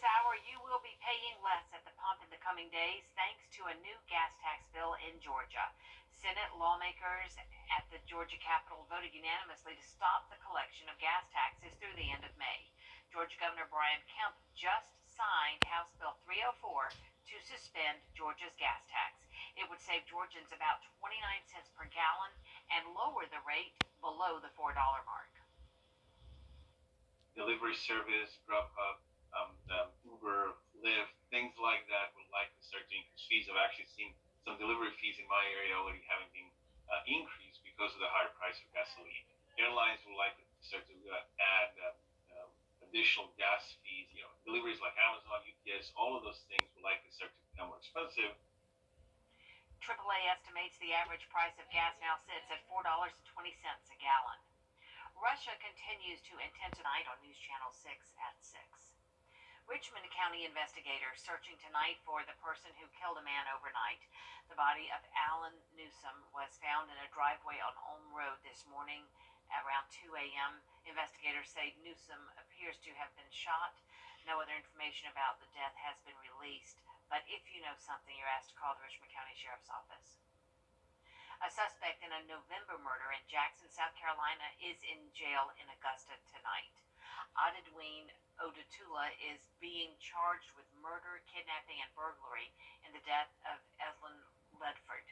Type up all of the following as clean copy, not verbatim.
hour, you will be paying less at the pump in the coming days thanks to a new gas tax bill in Georgia. Senate lawmakers at the Georgia Capitol voted unanimously to stop the collection of gas taxes through the end of May. Georgia Governor Brian Kemp just signed House Bill 304 to suspend Georgia's gas tax. It would save Georgians about 29 cents per gallon and lower the rate below the $4 mark. Delivery service, Grubhub, Uber, Lyft, things like that will likely start to increase fees. I've actually seen some delivery fees in my area already having been increased because of the higher price of gasoline. Airlines will likely start to add additional gas fees. Deliveries like Amazon, UPS, all of those things will likely start to become more expensive. AAA estimates the average price of gas now sits at $4.20 a gallon. Russia continues to intensify on News Channel 6 at 6. Richmond County investigators searching tonight for the person who killed a man overnight. The body of Alan Newsom was found in a driveway on Ulm Road this morning around 2 a.m. Investigators say Newsom appears to have been shot. No other information about the death has been released, but if you know something, you're asked to call the Richmond County Sheriff's Office. A suspect in a November murder in Jackson, South Carolina, is in jail in Augusta tonight. Adedwin Odatula is being charged with murder, kidnapping, and burglary in the death of Eslyn Ledford.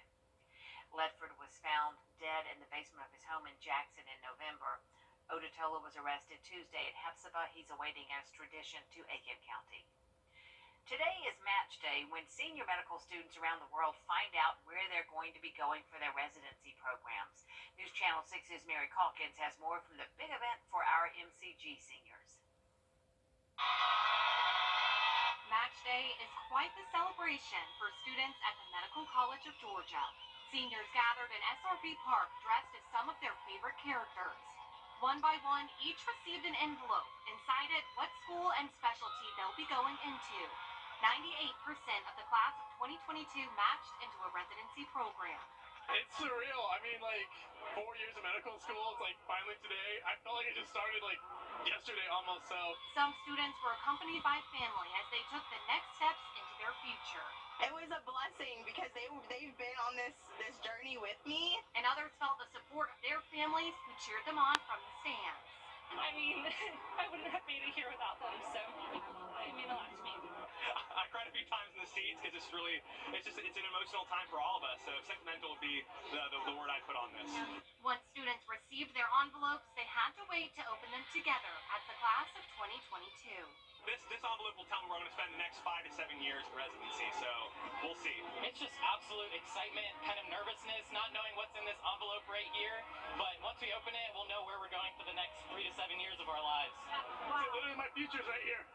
Ledford was found dead in the basement of his home in Jackson in November. Odatula was arrested Tuesday at Hephzibah. He's awaiting extradition to Aiken County. Today is match day, when senior medical students around the world find out where they're going to be going for their residency programs. News Channel 6's Mary Calkins has more from the big event for our MCG seniors. Match day is quite the celebration for students at the Medical College of Georgia. Seniors gathered in SRV Park dressed as some of their favorite characters. One by one, each received an envelope. Inside it, what school and specialty they'll be going into. 98% of the class of 2022 matched into a residency program. It's surreal. I mean, 4 years of medical school, it's finally today. I felt like it just started yesterday almost, so. Some students were accompanied by family as they took the next steps into their future. It was a blessing because they've been on this journey with me. And others felt the support of their families who cheered them on from the stands. I mean, I wouldn't have made it here without them, so it mean a lot to me. I cried a few times in the seats because it's an emotional time for all of us. So sentimental would be the word I'd put on this. Once students received their envelopes, they had to wait to open them together as the class of 2022. This envelope will tell me where I'm going to spend the next 5 to 7 years in residency, so we'll see. It's just absolute excitement, kind of nervousness, not knowing what's in this envelope right here. But once we open it, we'll know where we're going for the next 3 to 7 years of our lives. So literally my future's right here.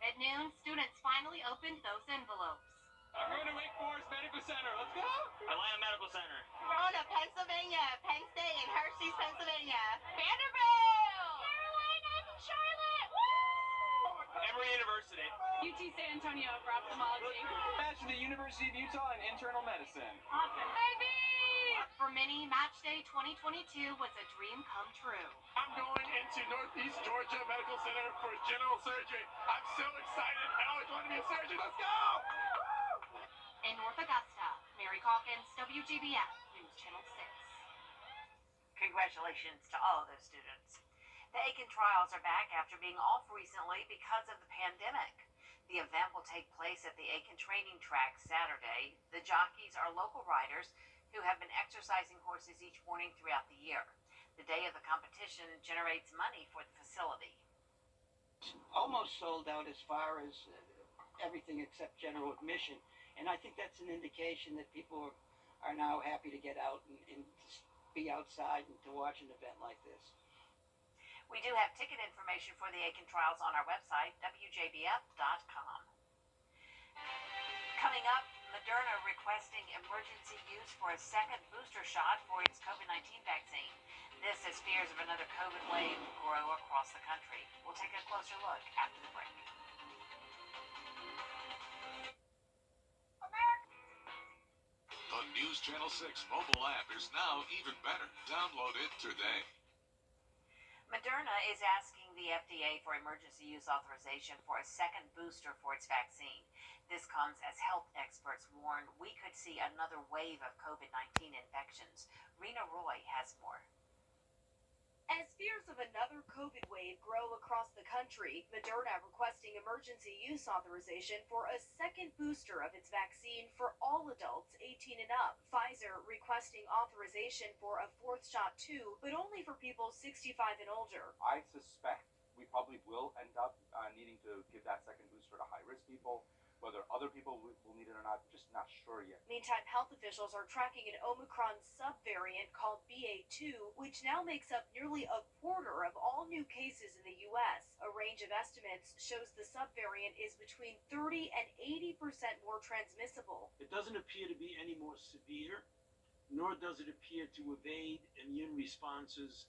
At noon, students finally opened those envelopes. I'm going to Wake Forest Medical Center. Let's go! Atlanta Medical Center. Verona, Pennsylvania. Penn State and Hershey's, Pennsylvania. Vanderbilt! Carolina and Charlotte! Woo! Emory University. UT San Antonio for ophthalmology. Bachelor at the University of Utah in internal medicine. Awesome. Baby! For many, Match Day 2022 was a dream come true. I'm going into Northeast Georgia Medical Center for general surgery. I'm so excited. I always wanted to be a surgeon. Let's go! In North Augusta, Mary Calkins, WJBF News Channel 6. Congratulations to all of those students. The Aiken trials are back after being off recently because of the pandemic. The event will take place at the Aiken training track Saturday. The jockeys are local riders who have been exercising horses each morning throughout the year. The day of the competition generates money for the facility. Almost sold out as far as everything except general admission. And I think that's an indication that people are now happy to get out and be outside and to watch an event like this. We do have ticket information for the Aiken trials on our website, wjbf.com. Coming up, Moderna requesting emergency use for a second booster shot for its COVID-19 vaccine. This as fears of another COVID wave grow across the country. We'll take a closer look after the break. The News Channel 6 mobile app is now even better. Download it today. Moderna is asking the FDA for emergency use authorization for a second booster for its vaccine. This comes as health experts warn we could see another wave of COVID-19 infections. Rena Roy has more. As fears of another COVID wave grow across the country, Moderna requesting emergency use authorization for a second booster of its vaccine for all adults 18 and up. Pfizer requesting authorization for a fourth shot too, but only for people 65 and older. I suspect we probably will end up needing to give that second booster to high-risk people. Whether other people will need it or not, just not sure yet. Meantime, health officials are tracking an Omicron subvariant called BA2, which now makes up nearly a quarter of all new cases in the U.S. A range of estimates shows the subvariant is between 30 and 80% more transmissible. It doesn't appear to be any more severe, nor does it appear to evade immune responses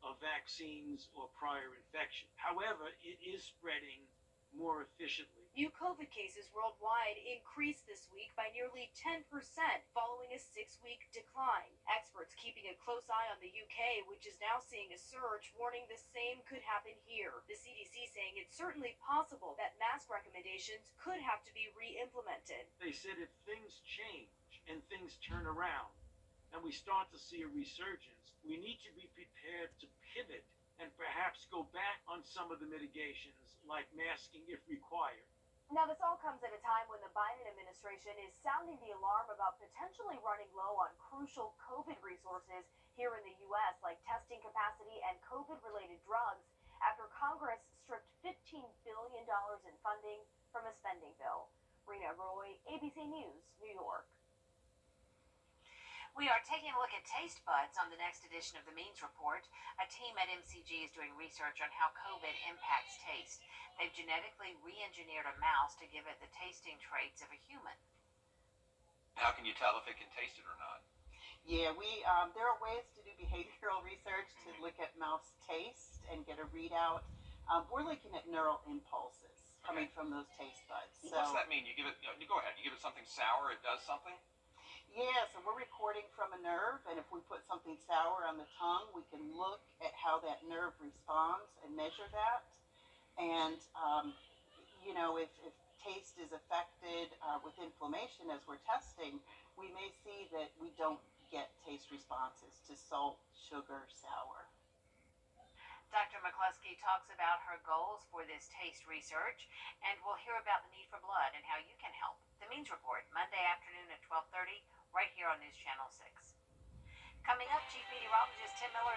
of vaccines or prior infection. However, it is spreading more efficiently. New COVID cases worldwide increased this week by nearly 10% following a 6-week decline. Experts keeping a close eye on the UK, which is now seeing a surge, warning the same could happen here. The CDC saying it's certainly possible that mask recommendations could have to be re-implemented. They said if things change and things turn around and we start to see a resurgence, we need to be prepared to pivot and perhaps go back on some of the mitigations like masking if required. Now, this all comes at a time when the Biden administration is sounding the alarm about potentially running low on crucial COVID resources here in the U.S., like testing capacity and COVID-related drugs, after Congress stripped $15 billion in funding from a spending bill. Rena Roy, ABC News, New York. We are taking a look at taste buds on the next edition of the Means Report. A team at MCG is doing research on how COVID impacts taste. They've genetically re-engineered a mouse to give it the tasting traits of a human. How can you tell if it can taste it or not? Yeah, there are ways to do behavioral research to look at mouse taste and get a readout. We're looking at neural impulses coming from those taste buds. So, what's that mean? You give it, go ahead, you give it something sour, it does something? Yeah, so we're recording from a nerve, and if we put something sour on the tongue, we can look at how that nerve responds and measure that. And, if taste is affected with inflammation as we're testing, we may see that we don't get taste responses to salt, sugar, sour. Dr. McCluskey talks about her goals for this taste research, and we'll hear about the need for blood and how you can help. The Means Report, Monday afternoon at 12:30, right here on News Channel 6. Coming up, Chief Meteorologist Tim Miller